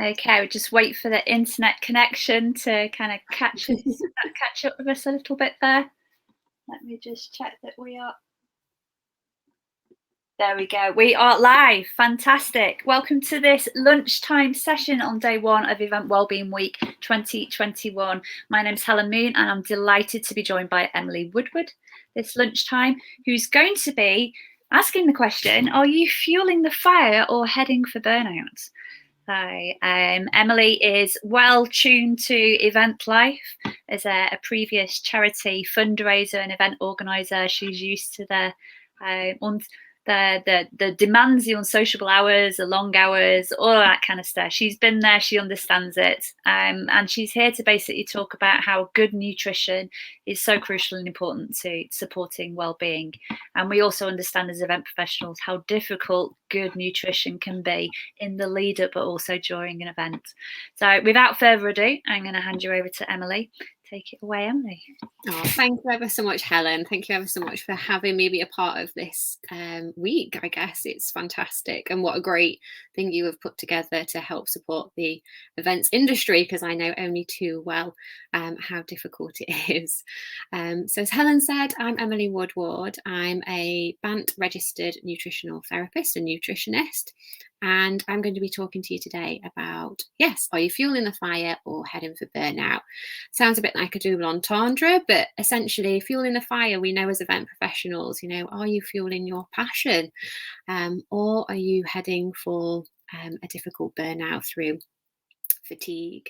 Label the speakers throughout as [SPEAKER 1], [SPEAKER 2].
[SPEAKER 1] Okay, we'll just wait for the internet connection to kind of catch up with us a little bit there. Let me just check that we are. There we go. We are live. Fantastic. Welcome to this lunchtime session on day one of Event Wellbeing Week 2021. My name's Helen Moon and I'm delighted to be joined by Emily Woodward this lunchtime, who's going to be asking the question, are you fueling the fire or heading for burnout? Hi, Emily is well tuned to event life. As a previous charity fundraiser and event organizer, she's used to the demands, the unsociable hours, the long hours, all of that kind of stuff. She's been there, she understands it, and she's here to basically talk about how good nutrition is so crucial and important to supporting well-being. And we also understand as event professionals how difficult good nutrition can be in the lead up, but also during an event. So without further ado, I'm going to hand you over to Emily. Take it away, Emily.
[SPEAKER 2] Oh, thank you ever so much, Helen. Thank you ever so much for having me be a part of this week. I guess it's fantastic, and what a great thing you have put together to help support the events industry, because I know only too well how difficult it is. So as Helen said, I'm Emily Woodward. I'm a BANT registered nutritional therapist and nutritionist. And I'm going to be talking to you today about, yes, are you fueling the fire or heading for burnout? Sounds a bit like a double entendre, but essentially fueling the fire, we know as event professionals, are you fueling your passion? Or are you heading for a difficult burnout through fatigue?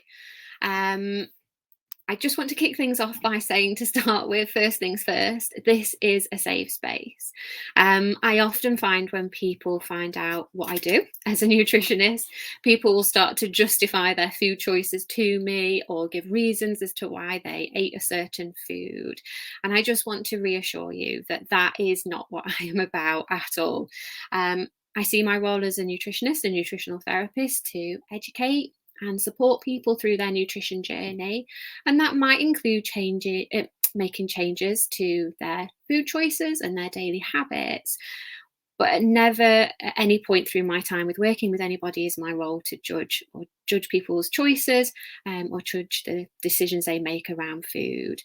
[SPEAKER 2] I just want to kick things off by saying, to start with, first things first, this is a safe space. I often find when people find out what I do as a nutritionist, people will start to justify their food choices to me or give reasons as to why they ate a certain food. And I just want to reassure you that that is not what I am about at all. I see my role as a nutritionist and nutritional therapist to educate and support people through their nutrition journey, and that might include making changes to their food choices and their daily habits. But never at any point through my time with working with anybody is my role to judge people's choices or judge the decisions they make around food.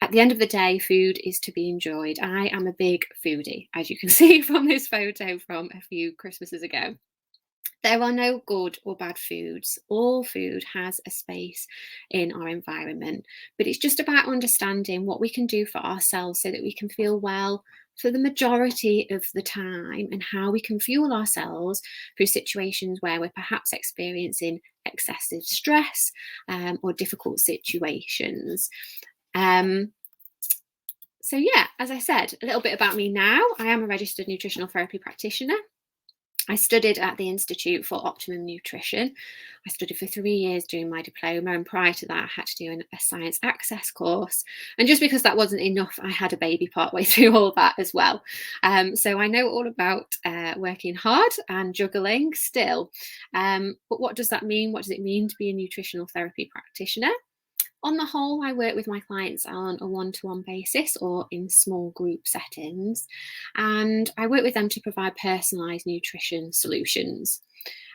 [SPEAKER 2] At the end of the day, food is to be enjoyed. I am a big foodie, as you can see from this photo from a few Christmases ago. There are no good or bad foods. All food has a space in our environment, but it's just about understanding what we can do for ourselves so that we can feel well for the majority of the time, and how we can fuel ourselves through situations where we're perhaps experiencing excessive stress or difficult situations. So yeah, as I said, a little bit about me now. I am a registered nutritional therapy practitioner. I studied at the Institute for Optimum Nutrition. I studied for 3 years doing my diploma, and prior to that I had to do a science access course. And just because that wasn't enough, I had a baby partway through all that as well. So I know all about working hard and juggling still. But what does that mean? What does it mean to be a nutritional therapy practitioner? On the whole, I work with my clients on a one-to-one basis or in small group settings, and I work with them to provide personalised nutrition solutions.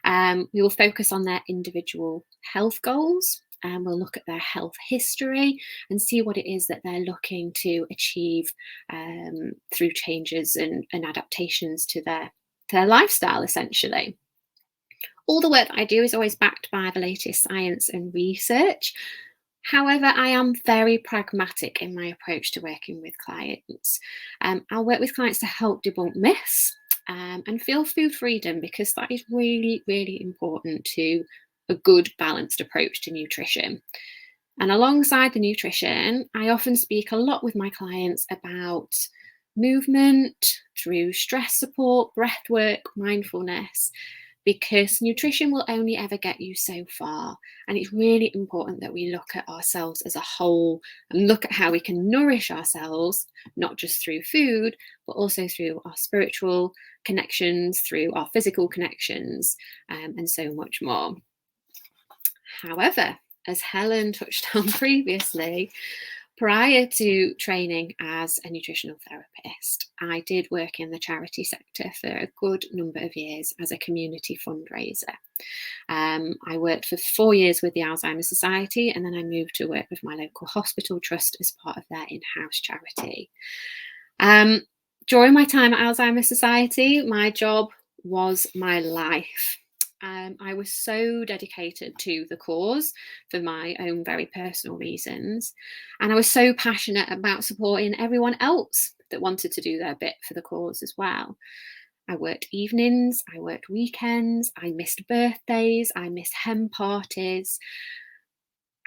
[SPEAKER 2] We will focus on their individual health goals, and we'll look at their health history and see what it is that they're looking to achieve through changes and adaptations to their lifestyle, essentially. All the work that I do is always backed by the latest science and research. However, I am very pragmatic in my approach to working with clients. I'll work with clients to help debunk myths and feel food freedom, because that is really, really important to a good balanced approach to nutrition. And alongside the nutrition, I often speak a lot with my clients about movement through stress support, breath work, mindfulness, because nutrition will only ever get you so far. And it's really important that we look at ourselves as a whole and look at how we can nourish ourselves, not just through food, but also through our spiritual connections, through our physical connections, and so much more. However, as Helen touched on previously, Prior to training as a nutritional therapist, I did work in the charity sector for a good number of years as a community fundraiser. I worked for 4 years with the Alzheimer's Society, and then I moved to work with my local hospital trust as part of their in-house charity. During my time at Alzheimer's Society, my job was my life. I was so dedicated to the cause for my own very personal reasons. And I was so passionate about supporting everyone else that wanted to do their bit for the cause as well. I worked evenings, I worked weekends, I missed birthdays, I missed hen parties.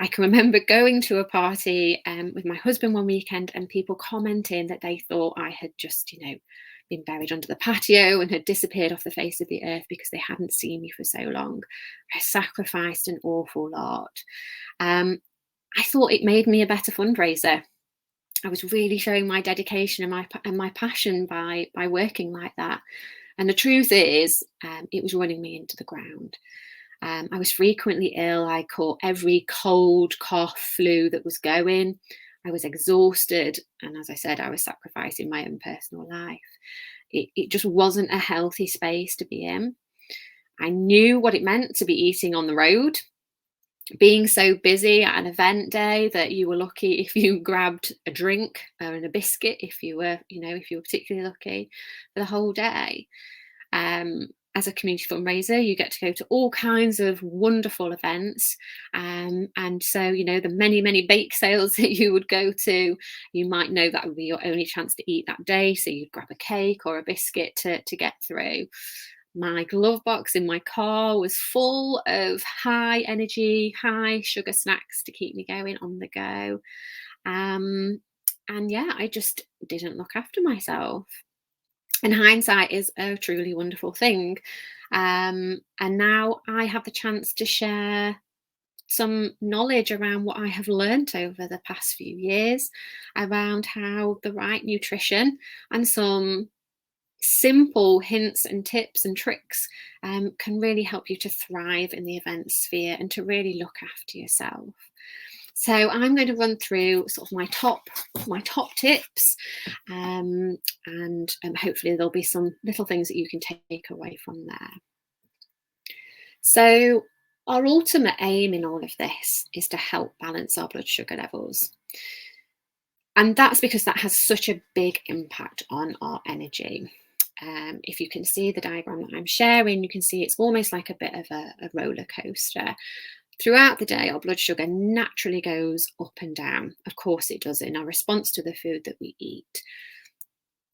[SPEAKER 2] I can remember going to a party with my husband one weekend and people commenting that they thought I had just, been buried under the patio and had disappeared off the face of the earth because they hadn't seen me for so long. I sacrificed an awful lot. I thought it made me a better fundraiser. I was really showing my dedication and my passion by working like that. And the truth is, it was running me into the ground. I was frequently ill. I caught every cold, cough, flu that was going. I was exhausted. And as I said, I was sacrificing my own personal life. It just wasn't a healthy space to be in. I knew what it meant to be eating on the road, being so busy at an event day that you were lucky if you grabbed a drink and a biscuit, if you were particularly lucky, for the whole day. As a community fundraiser, you get to go to all kinds of wonderful events. And so, the many, many bake sales that you would go to, you might know that would be your only chance to eat that day. So you'd grab a cake or a biscuit to get through. My glove box in my car was full of high energy, high sugar snacks to keep me going on the go. I just didn't look after myself. And hindsight is a truly wonderful thing. And now I have the chance to share some knowledge around what I have learned over the past few years around how the right nutrition and some simple hints and tips and tricks can really help you to thrive in the event sphere and to really look after yourself. So I'm going to run through sort of my top tips, and hopefully there'll be some little things that you can take away from there. So our ultimate aim in all of this is to help balance our blood sugar levels. And that's because that has such a big impact on our energy. If you can see the diagram that I'm sharing, you can see it's almost like a bit of a roller coaster. Throughout the day, our blood sugar naturally goes up and down. Of course it does, in our response to the food that we eat.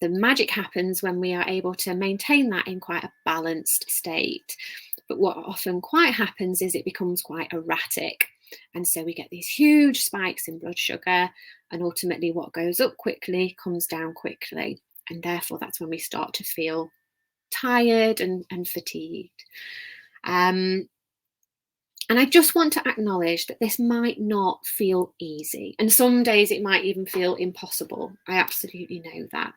[SPEAKER 2] The magic happens when we are able to maintain that in quite a balanced state. But what often quite happens is it becomes quite erratic. And so we get these huge spikes in blood sugar, and ultimately what goes up quickly comes down quickly. And therefore that's when we start to feel tired and fatigued. And I just want to acknowledge that this might not feel easy. And some days it might even feel impossible. I absolutely know that.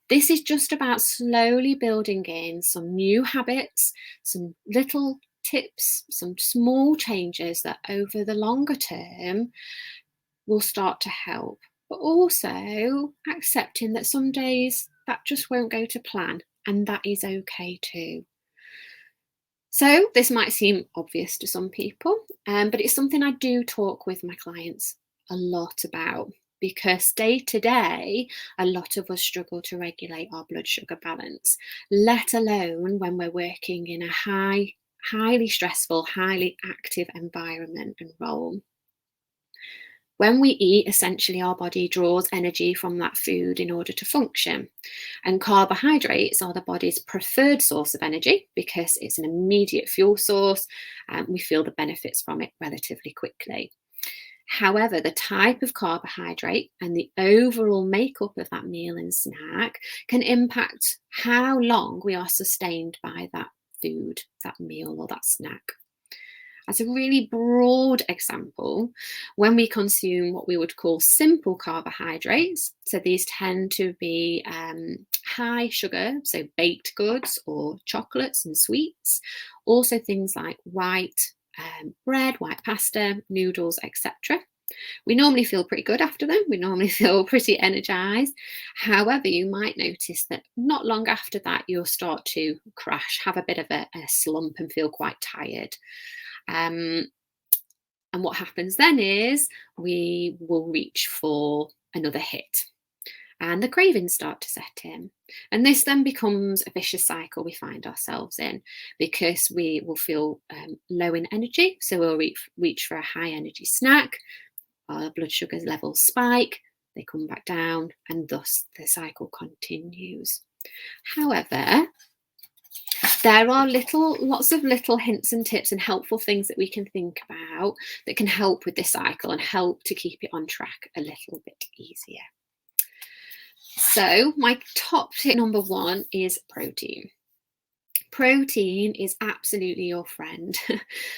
[SPEAKER 2] This is just about slowly building in some new habits, some little tips, some small changes that over the longer term will start to help. But also accepting that some days that just won't go to plan, and that is okay too. So this might seem obvious to some people, but it's something I do talk with my clients a lot about, because day to day, a lot of us struggle to regulate our blood sugar balance, let alone when we're working in a highly stressful, highly active environment and role. When we eat, essentially our body draws energy from that food in order to function. And carbohydrates are the body's preferred source of energy because it's an immediate fuel source and we feel the benefits from it relatively quickly. However, the type of carbohydrate and the overall makeup of that meal and snack can impact how long we are sustained by that food, that meal or that snack. As a really broad example, when we consume what we would call simple carbohydrates, so these tend to be high sugar, so baked goods or chocolates and sweets, also things like white bread, white pasta, noodles, etc. We normally feel pretty good after them. We normally feel pretty energized. However, you might notice that not long after that, you'll start to crash, have a bit of a slump and feel quite tired. And what happens then is we will reach for another hit and the cravings start to set in. And this then becomes a vicious cycle we find ourselves in, because we will feel low in energy. So we'll reach for a high energy snack, our blood sugar levels spike, they come back down, and thus the cycle continues. However, there are lots of little hints and tips and helpful things that we can think about that can help with this cycle and help to keep it on track a little bit easier. So my top tip number 1 is protein. Protein is absolutely your friend,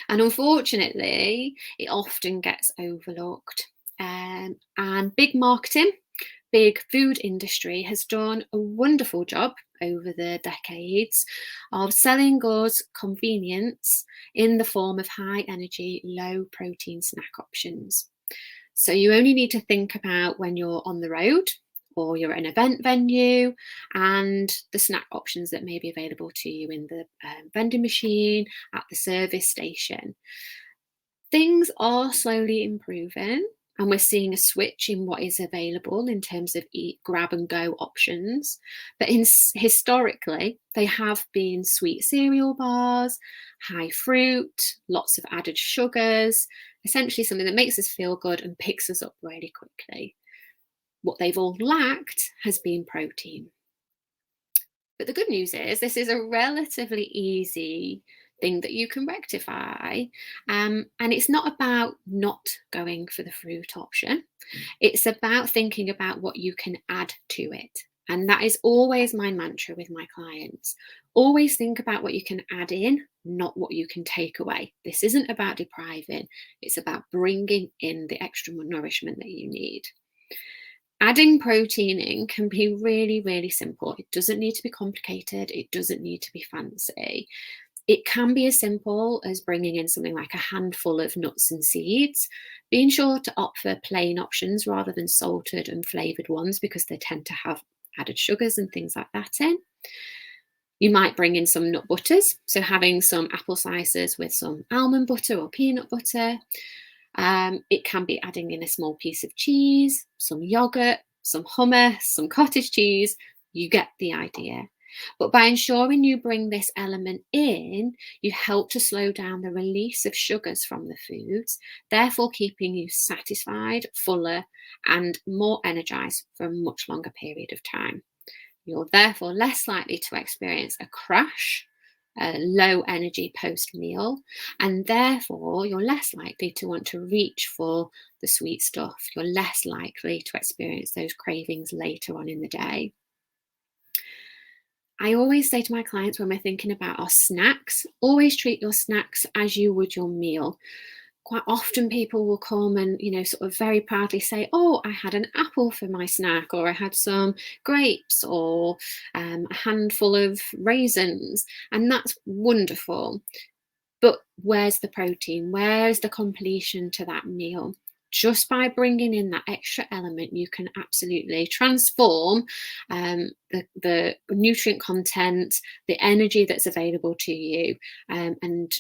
[SPEAKER 2] and unfortunately it often gets overlooked. And big marketing, big food industry has done a wonderful job over the decades of selling us convenience in the form of high energy, low protein snack options. So you only need to think about when you're on the road or you're at an event venue and the snack options that may be available to you in the vending machine, at the service station. Things are slowly improving, and we're seeing a switch in what is available in terms of grab and go options. But historically, they have been sweet cereal bars, high fruit, lots of added sugars, essentially something that makes us feel good and picks us up really quickly. What they've all lacked has been protein. But the good news is this is a relatively easy thing that you can rectify. And it's not about not going for the fruit option. It's about thinking about what you can add to it. And that is always my mantra with my clients. Always think about what you can add in, not what you can take away. This isn't about depriving. It's about bringing in the extra nourishment that you need. Adding protein in can be really, really simple. It doesn't need to be complicated. It doesn't need to be fancy. It can be as simple as bringing in something like a handful of nuts and seeds, being sure to opt for plain options rather than salted and flavoured ones, because they tend to have added sugars and things like that in. You might bring in some nut butters, so having some apple slices with some almond butter or peanut butter. It can be adding in a small piece of cheese, some yogurt, some hummus, some cottage cheese. You get the idea. But by ensuring you bring this element in, you help to slow down the release of sugars from the foods, therefore keeping you satisfied, fuller, and more energized for a much longer period of time. You're therefore less likely to experience a crash, a low energy post meal, and therefore you're less likely to want to reach for the sweet stuff. You're less likely to experience those cravings later on in the day. I always say to my clients when we're thinking about our snacks, always treat your snacks as you would your meal. Quite often people will come and, sort of very proudly say, oh, I had an apple for my snack, or I had some grapes, or a handful of raisins. And that's wonderful. But where's the protein? Where's the completion to that meal? Just by bringing in that extra element, you can absolutely transform the nutrient content, the energy that's available to you, and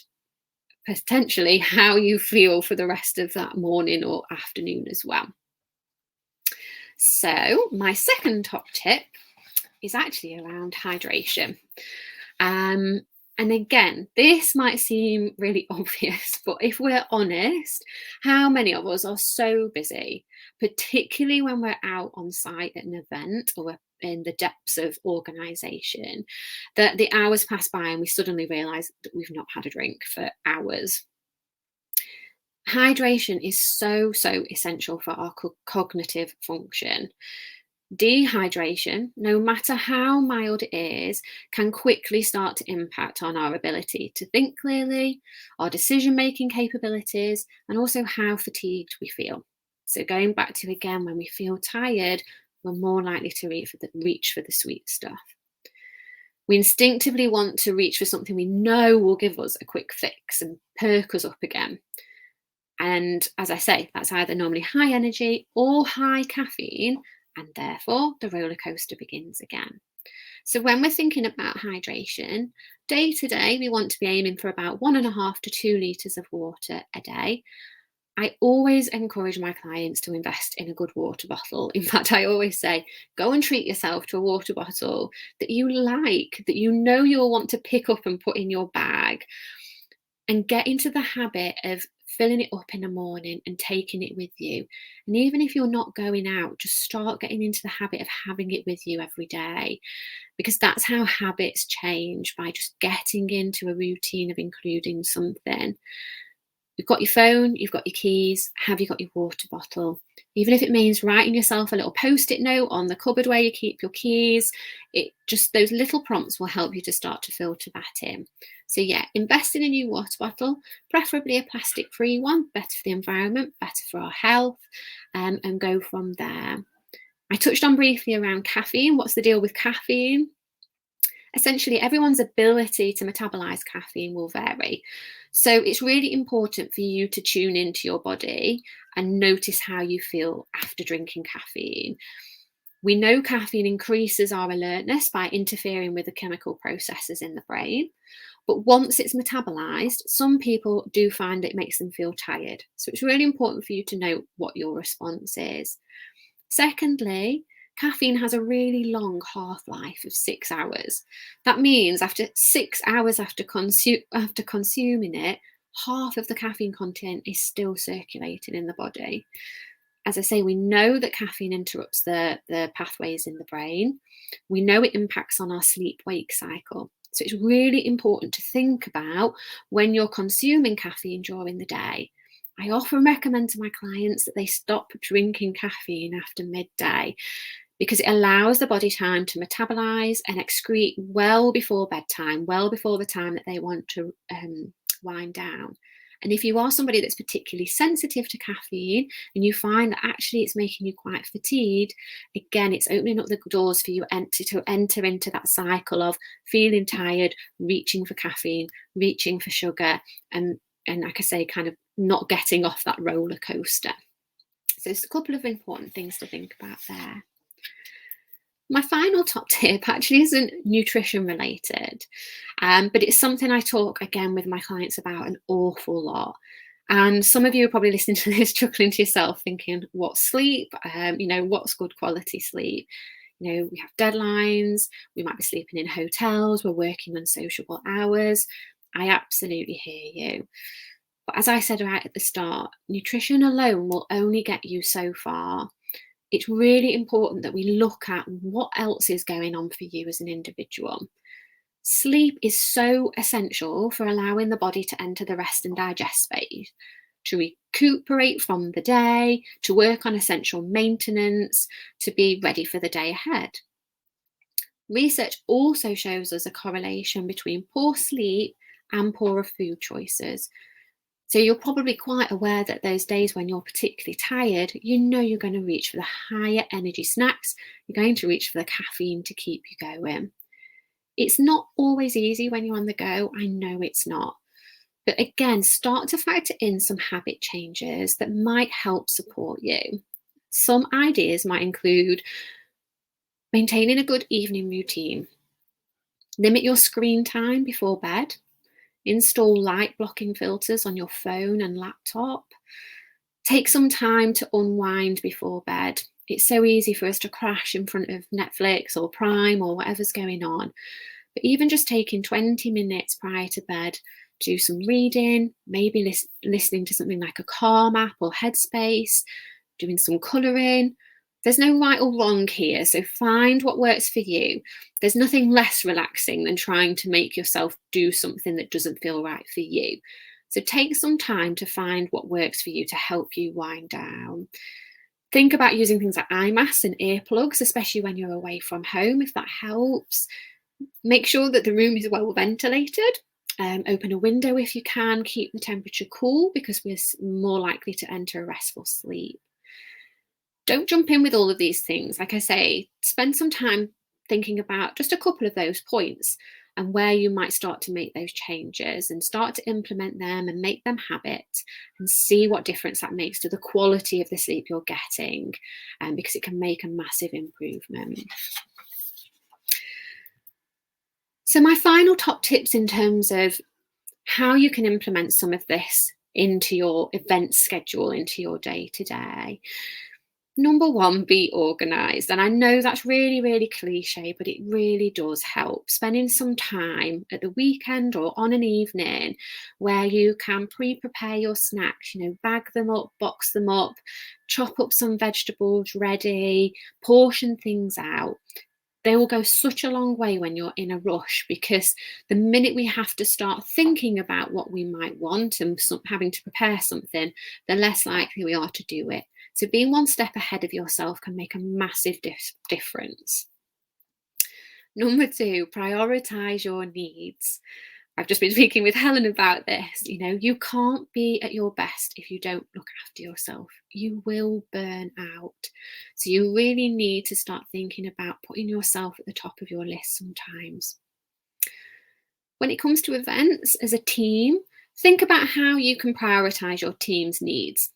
[SPEAKER 2] potentially how you feel for the rest of that morning or afternoon as well. So my second top tip is actually around hydration. And again, this might seem really obvious, but if we're honest, how many of us are so busy, particularly when we're out on site at an event or we're in the depths of organisation, that the hours pass by and we suddenly realise that we've not had a drink for hours. Hydration is so essential for our cognitive function. Dehydration, no matter how mild it is, can quickly start to impact on our ability to think clearly, our decision-making capabilities, and also how fatigued we feel. So going back to, again, when we feel tired, we're more likely to reach for the sweet stuff. We instinctively want to reach for something we know will give us a quick fix and perk us up again. And as I say, that's either normally high energy or high caffeine, and therefore the roller coaster begins again. So when we're thinking about hydration, day to day, we want to be aiming for about 1.5 to 2 litres of water a day. I always encourage my clients to invest in a good water bottle. In fact, I always say, go and treat yourself to a water bottle that you like, that you know you'll want to pick up and put in your bag, and get into the habit of filling it up in the morning and taking it with you. And even if you're not going out, just start getting into the habit of having it with you every day, because that's how habits change, by just getting into a routine of including something. You've got your phone, you've got your keys, have you got your water bottle? Even if it means writing yourself a little post-it note on the cupboard where you keep your keys, those little prompts will help you to start to filter that in. So yeah, invest in a new water bottle, preferably a plastic-free one, better for the environment, better for our health, and go from there. I touched on briefly around caffeine. What's the deal with caffeine? Essentially, everyone's ability to metabolize caffeine will vary. So it's really important for you to tune into your body and notice how you feel after drinking caffeine. We know caffeine increases our alertness by interfering with the chemical processes in the brain. But once it's metabolized, some people do find it makes them feel tired. So it's really important for you to know what your response is. Secondly, caffeine has a really long half-life of 6 hours. That means after 6 hours after consuming it, half of the caffeine content is still circulating in the body. As I say, we know that caffeine interrupts the pathways in the brain. We know it impacts on our sleep-wake cycle. So it's really important to think about when you're consuming caffeine during the day. I often recommend to my clients that they stop drinking caffeine after midday, because it allows the body time to metabolize and excrete well before bedtime, well before the time that they want to wind down. And if you are somebody that's particularly sensitive to caffeine and you find that actually it's making you quite fatigued, again, it's opening up the doors for you to enter into that cycle of feeling tired, reaching for caffeine, reaching for sugar, and like I say, kind of not getting off that roller coaster. So there's a couple of important things to think about there. My final top tip actually isn't nutrition related, but it's something I talk again with my clients about an awful lot. And some of you are probably listening to this chuckling to yourself thinking, what sleep? What's good quality sleep? We have deadlines, we might be sleeping in hotels, we're working unsociable hours. I absolutely hear you. But as I said right at the start, nutrition alone will only get you so far. It's really important that we look at what else is going on for you as an individual. Sleep is so essential for allowing the body to enter the rest and digest phase, to recuperate from the day, to work on essential maintenance, to be ready for the day ahead. Research also shows us a correlation between poor sleep and poorer food choices. So you're probably quite aware that those days when you're particularly tired, you're going to reach for the higher energy snacks. You're going to reach for the caffeine to keep you going. It's not always easy when you're on the go. I know it's not. But again, start to factor in some habit changes that might help support you. Some ideas might include maintaining a good evening routine. Limit your screen time before bed. Install light blocking filters on your phone and laptop. Take some time to unwind before bed. It's so easy for us to crash in front of Netflix or Prime or whatever's going on. But even just taking 20 minutes prior to bed, do some reading, maybe listening to something like a Calm app or Headspace, doing some colouring. There's no right or wrong here, so find what works for you. There's nothing less relaxing than trying to make yourself do something that doesn't feel right for you. So take some time to find what works for you to help you wind down. Think about using things like eye masks and earplugs, especially when you're away from home, if that helps. Make sure that the room is well ventilated. Open a window if you can. Keep the temperature cool, because we're more likely to enter a restful sleep. Don't jump in with all of these things. Like I say, spend some time thinking about just a couple of those points. and where you might start to make those changes and start to implement them and make them habit, and see what difference that makes to the quality of the sleep you're getting, because it can make a massive improvement. So my final top tips in terms of how you can implement some of this into your event schedule, into your day-to-day. Number one, be organised. And I know that's really, really cliche, but it really does help. Spending some time at the weekend or on an evening where you can pre-prepare your snacks, bag them up, box them up, chop up some vegetables ready, portion things out. They will go such a long way when you're in a rush, because the minute we have to start thinking about what we might want and having to prepare something, the less likely we are to do it. So being one step ahead of yourself can make a massive difference. Number two, prioritise your needs. I've just been speaking with Helen about this. You can't be at your best if you don't look after yourself. You will burn out. So you really need to start thinking about putting yourself at the top of your list sometimes. When it comes to events as a team, think about how you can prioritise your team's needs.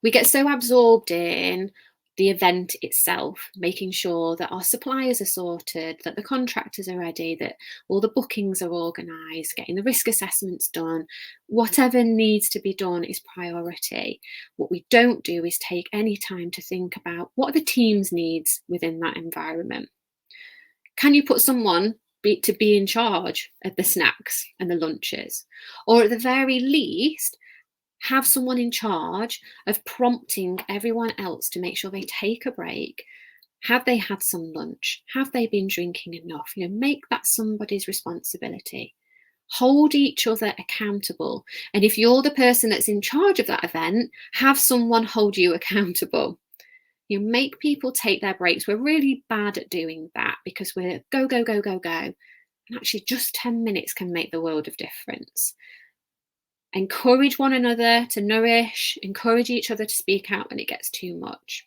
[SPEAKER 2] We get so absorbed in the event itself, making sure that our suppliers are sorted, that the contractors are ready, that all the bookings are organised, getting the risk assessments done. Whatever needs to be done is priority. What we don't do is take any time to think about what are the team's needs within that environment. Can you put someone to be in charge of the snacks and the lunches? Or at the very least, have someone in charge of prompting everyone else to make sure they take a break. Have they had some lunch? Have they been drinking enough? Make that somebody's responsibility. Hold each other accountable. And if you're the person that's in charge of that event, have someone hold you accountable. You make people take their breaks. We're really bad at doing that because we're go, go, go, go, go. And actually just 10 minutes can make the world of difference. Encourage one another to nourish, encourage each other to speak out when it gets too much.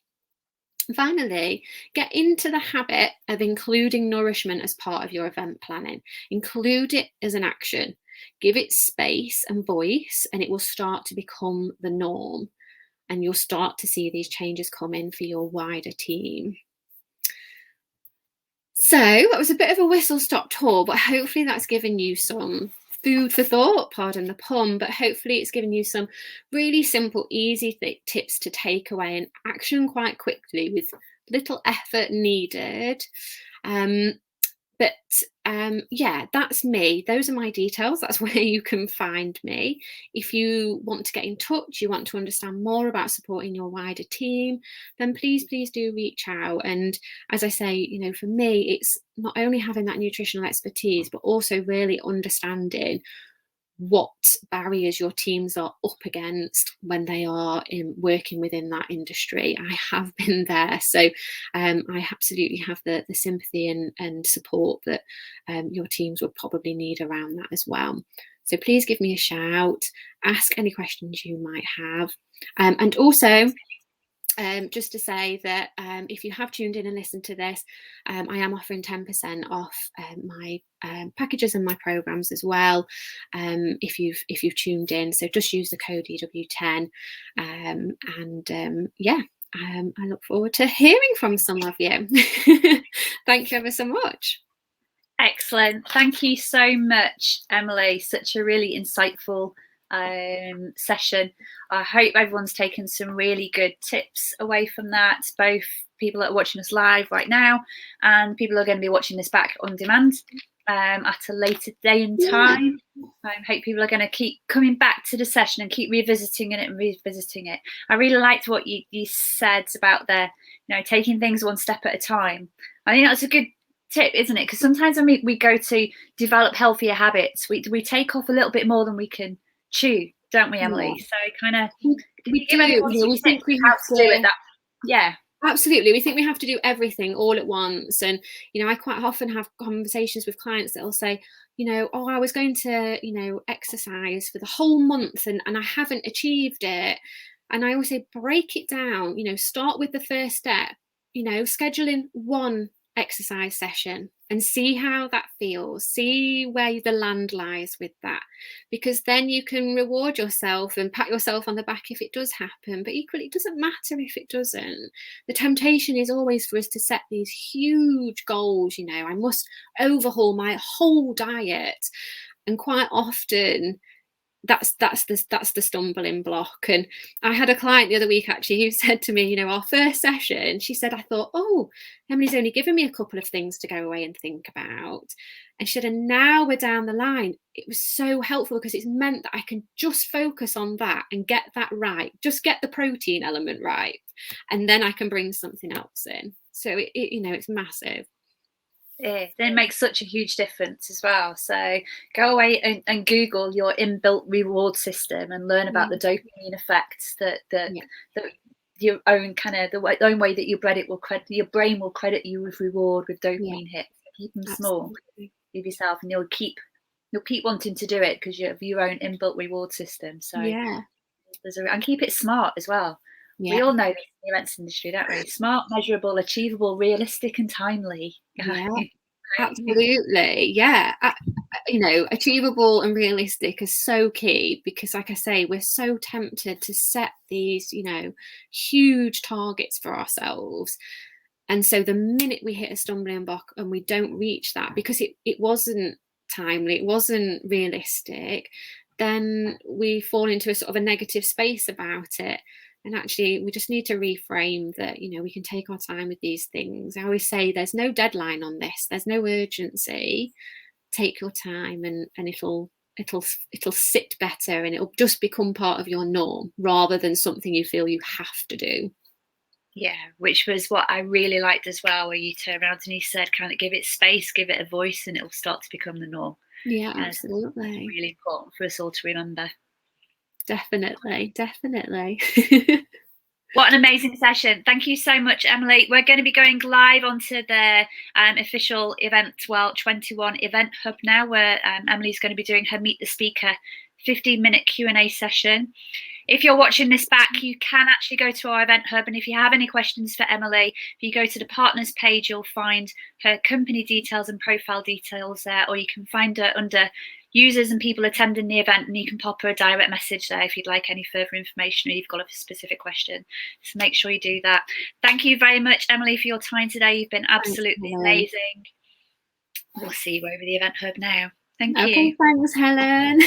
[SPEAKER 2] Finally, get into the habit of including nourishment as part of your event planning. Include it as an action. Give it space and voice, and it will start to become the norm. And you'll start to see these changes come in for your wider team. So that was a bit of a whistle-stop tour, but hopefully that's given you some food for thought, pardon the pun, but hopefully it's given you some really simple, easy tips to take away and action quite quickly with little effort needed. Yeah, that's me. Those are my details. That's where you can find me. If you want to get in touch, you want to understand more about supporting your wider team, then please do reach out. And as I say, for me, it's not only having that nutritional expertise, but also really understanding what barriers your teams are up against when they are working within that industry. I have been there, so I absolutely have the sympathy and support that your teams would probably need around that as well. So please give me a shout, ask any questions you might have, and also just to say that if you have tuned in and listened to this, I am offering 10% off my packages and my programs as well. If you've tuned in, so just use the code EW10, yeah, I look forward to hearing from some of you. Thank you ever so much.
[SPEAKER 1] Excellent. Thank you so much, Emily. Such a really insightful session. I hope everyone's taken some really good tips away from that, both people that are watching us live right now and people who are going to be watching this back on demand at a later day and time. I hope people are going to keep coming back to the session and keep revisiting it and revisiting it. I really liked what you said about taking things one step at a time. I think that's a good tip, isn't it? Because sometimes when we go to develop healthier habits, we take off a little bit more than we can chew, don't we, Emily?
[SPEAKER 2] Yeah.
[SPEAKER 1] So kind of
[SPEAKER 2] we think we have to
[SPEAKER 1] do it. Yeah,
[SPEAKER 2] absolutely. We think we have to do everything all at once, and I quite often have conversations with clients that will say, oh, I was going to exercise for the whole month and I haven't achieved it. And I always say, break it down. Start with the first step. Scheduling one exercise session and see how that feels, see where the land lies with that, because then you can reward yourself and pat yourself on the back if it does happen. But equally, it doesn't matter if it doesn't. The temptation is always for us to set these huge goals. You know, I must overhaul my whole diet, and quite often that's the stumbling block. And I had a client the other week actually who said to me, you know, our first session, she said, I thought, oh, Emily's only given me a couple of things to go away and think about. And she said, and now we're down the line, it was so helpful because it's meant that I can just focus on that and get that right, just get the protein element right, and then I can bring something else in. So it you know, it's massive.
[SPEAKER 1] It makes such a huge difference as well. So go away and Google your inbuilt reward system and learn about the dopamine effects that your own kind of the own way that your brain will credit you with reward with dopamine hits. Keep them small, give yourself, and you'll keep wanting to do it because you have your own inbuilt reward system. So and keep it smart as well. We all know this in the events industry, don't we? Smart, measurable, achievable, realistic, and timely.
[SPEAKER 2] Yeah, absolutely. Yeah. You know, achievable and realistic is so key because, like I say, we're so tempted to set these, you know, huge targets for ourselves. And so the minute we hit a stumbling block and we don't reach that because it wasn't timely, it wasn't realistic, then we fall into a sort of a negative space about it. And actually, we just need to reframe that, you know, we can take our time with these things. I always say there's no deadline on this. There's no urgency. Take your time and it'll sit better and it'll just become part of your norm rather than something you feel you have to do.
[SPEAKER 1] Yeah, which was what I really liked as well, where you turn around and you said, kind of give it space, give it a voice, and it'll start to become the norm.
[SPEAKER 2] Yeah, absolutely.
[SPEAKER 1] That's really important for us all to remember.
[SPEAKER 2] Definitely.
[SPEAKER 1] What an amazing session. Thank you so much, Emily. We're going to be going live onto the official Event 21 Event Hub now, where Emily's going to be doing her Meet the Speaker 15-minute Q&A session. If you're watching this back, you can actually go to our Event Hub. And if you have any questions for Emily, if you go to the partners page, you'll find her company details and profile details there, or you can find her under users and people attending the event, and you can pop her a direct message there if you'd like any further information or you've got a specific question. So make sure you do that. Thank you very much, Emily, for your time today. You've been absolutely amazing. We'll see you over the Event Hub now. Thank you.
[SPEAKER 2] Thanks, Helen.